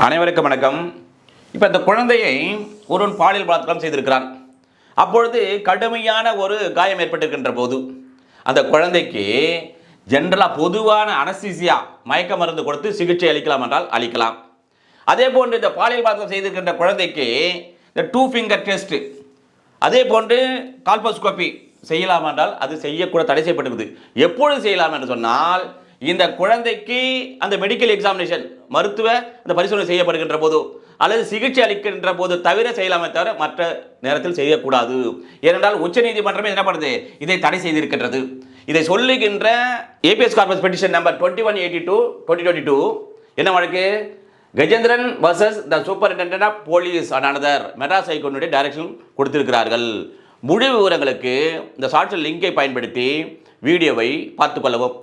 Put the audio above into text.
அனைவருக்கும் வணக்கம். இப்போ இந்த குழந்தையை ஒருவன் பாலியல் பலாத்காரம் செய்திருக்கிறான். அப்பொழுது கடுமையான ஒரு காயம் ஏற்பட்டிருக்கின்ற போது அந்த குழந்தைக்கு ஜென்ரலாக பொதுவான அனஸ்தீசியா மயக்க மருந்து கொடுத்து சிகிச்சை அளிக்கலாம் என்றால் அளிக்கலாம். அதே போன்று இந்த பாலியல் பலாத்காரம் செய்திருக்கின்ற குழந்தைக்கு இந்த 2 ஃபிங்கர் டெஸ்ட், அதே போன்று கால்போஸ்கோபி செய்யலாம் என்றால் அது செய்யக்கூட தடை செய்யப்பட்டிருக்குது. எப்பொழுது செய்யலாம் என்று சொன்னால், இந்த குழந்தைக்கு அந்த மெடிக்கல் எக்ஸாமினேஷன் மருத்துவ அந்த பரிசோதனை செய்யப்படுகின்ற போது அல்லது சிகிச்சை அளிக்கின்ற போது தவிர செய்யலாமே தவிர மற்ற நேரத்தில் செய்யக்கூடாது. ஏனென்றால் உச்சநீதிமன்றமே என்ன பண்ணுது, இதை தடை செய்திருக்கின்றது. இதை சொல்லுகின்ற ஏபிஎஸ் கார்பஸ் பெட்டிஷன் நம்பர் 2182/2022 என்ன வழக்கு? Gajendran versus the superintendent of police and another Madras ஹைகோர்ட்டுடைய டைரக்ஷன் கொடுத்திருக்கிறார்கள். முழு விவரங்களுக்கு இந்த சாட்சி லிங்கை பயன்படுத்தி வீடியோவை பார்த்துக்கொள்ளவும்.